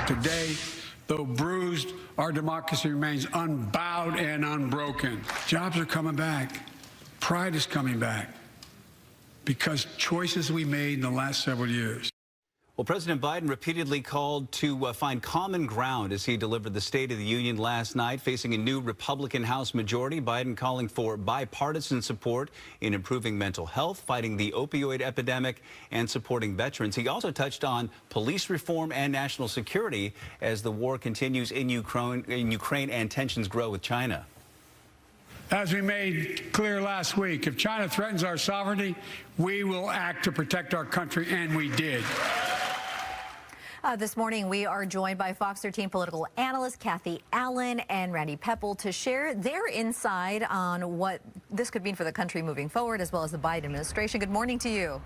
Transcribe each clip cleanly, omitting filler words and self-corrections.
Today, though bruised, our democracy remains unbowed and unbroken. Jobs are coming back. Pride is coming back because choices we made in the last several years. Well, President Biden repeatedly called to find common ground as he delivered the State of the Union last night, facing a new Republican House majority. Biden calling for bipartisan support in improving mental health, fighting the opioid epidemic, and supporting veterans. He also touched on police reform and national security as the war continues in Ukraine and tensions grow with China. As we made clear last week, if China threatens our sovereignty, we will act to protect our country, and we did. This morning, we are joined by Fox 13 political analyst Cathy Allen and Randy Repple to share their insight on what this could mean for the country moving forward, as well as the Biden administration. Good morning to you.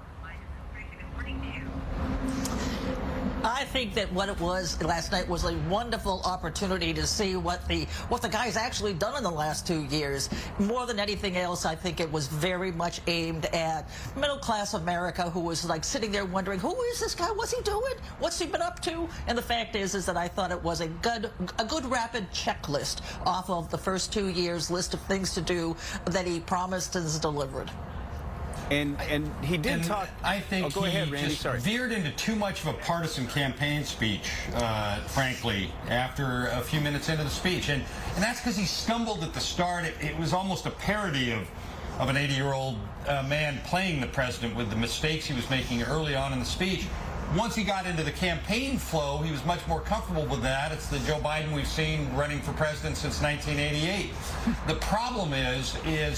I think that what it was last night was a wonderful opportunity to see what the guy's actually done in the last 2 years. More than anything else, I think it was very much aimed at middle-class America, who was like sitting there wondering, who is this guy? What's he doing? What's he been up to? And the fact is that I thought it was a good rapid checklist off of the first 2 years list of things to do that he promised and has delivered. And he did talk. I think go ahead, he Randy. just Sorry. veered into too much of a partisan campaign speech, frankly, after a few minutes into the speech. And that's because he stumbled at the start. It was almost a parody of an 80-year-old man playing the president with the mistakes he was making early on in the speech. Once he got into the campaign flow, he was much more comfortable with that. It's the Joe Biden we've seen running for president since 1988. The problem is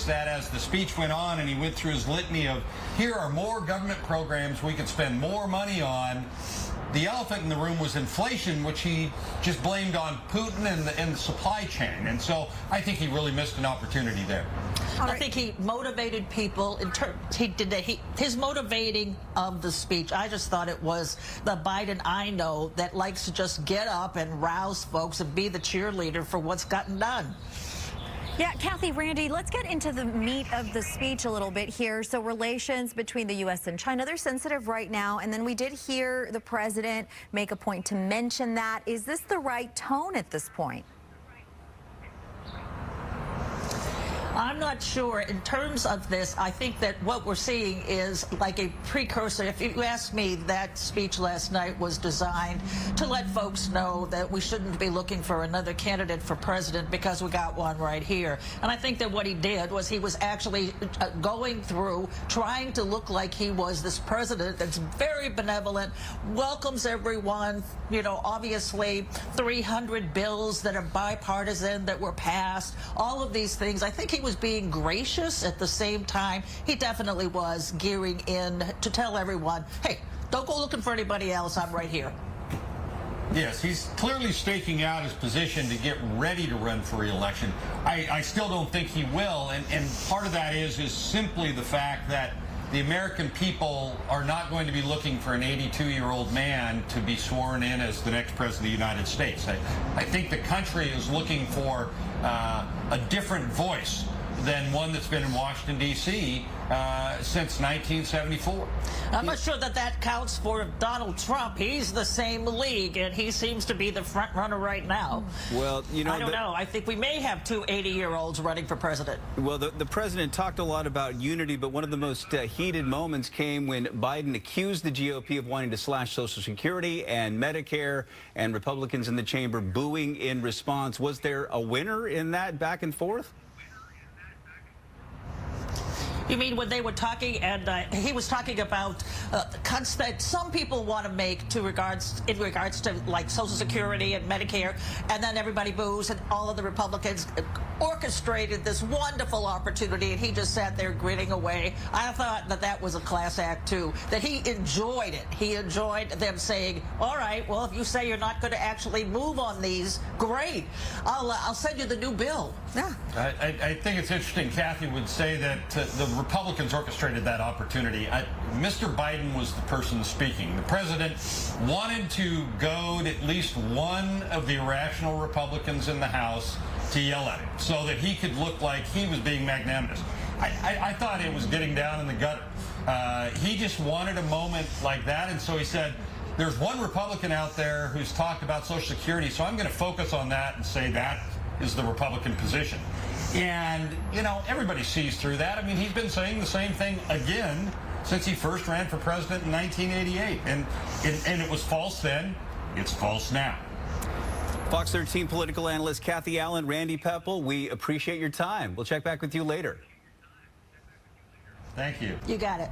that as the speech went on and he went through his litany of, here are more government programs we could spend more money on, the elephant in the room was inflation, which he just blamed on Putin and the supply chain. And so I think he really missed an opportunity there. I think he motivated people in terms. His motivating of the speech, I just thought it was the Biden I know that likes to just get up and rouse folks and be the cheerleader for what's gotten done. Yeah, Cathy, Randy, let's get into the meat of the speech a little bit here. So relations between the U.S. and China, they're sensitive right now. And then we did hear the president make a point to mention that. Is this the right tone at this point? I'm not sure. In terms of this, I think that what we're seeing is like a precursor. If you ask me, that speech last night was designed to let folks know that we shouldn't be looking for another candidate for president because we got one right here. And I think that what he did was he was actually going through, trying to look like he was this president that's very benevolent, welcomes everyone, you know, obviously 300 bills that are bipartisan that were passed, all of these things. I think he was being gracious. At the same time, he definitely was gearing in to tell everyone, hey, don't go looking for anybody else. I'm right here. Yes, he's clearly staking out his position to get ready to run for re-election. I still don't think he will, and part of that is simply the fact that the American people are not going to be looking for an 82-year-old man to be sworn in as the next president of the United States. I think the country is looking for a different voice than one that's been in Washington, D.C. Since 1974. I'm not sure that that counts for Donald Trump. He's the same league, and he seems to be the front runner right now. Well, you know, I don't know. I think we may have two 80-year-olds running for president. Well, the president talked a lot about unity, but one of the most heated moments came when Biden accused the GOP of wanting to slash Social Security and Medicare, and Republicans in the chamber booing in response. Was there a winner in that back and forth? You mean when they were talking, and he was talking about cuts that some people want to make in regards to like Social Security and Medicare, and then everybody boos, and all of the Republicans orchestrated this wonderful opportunity, and he just sat there grinning away. I thought that that was a class act too, that he enjoyed it. He enjoyed them saying, all right, well, if you say you're not going to actually move on these, great. I'll send you the new bill. Yeah. I think it's interesting. Cathy would say that the Republicans orchestrated that opportunity. Mr. Biden was the person speaking. The president wanted to goad at least one of the irrational Republicans in the House to yell at him so that he could look like he was being magnanimous. I thought it was getting down in the gutter. He just wanted a moment like that, and so he said, there's one Republican out there who's talked about Social Security, so I'm going to focus on that and say that is the Republican position. And, you know, everybody sees through that. I mean, he's been saying the same thing again since he first ran for president in 1988. And it was false then. It's false now. Fox 13 political analyst Cathy Allen, Randy Repple, we appreciate your time. We'll check back with you later. Thank you. You got it.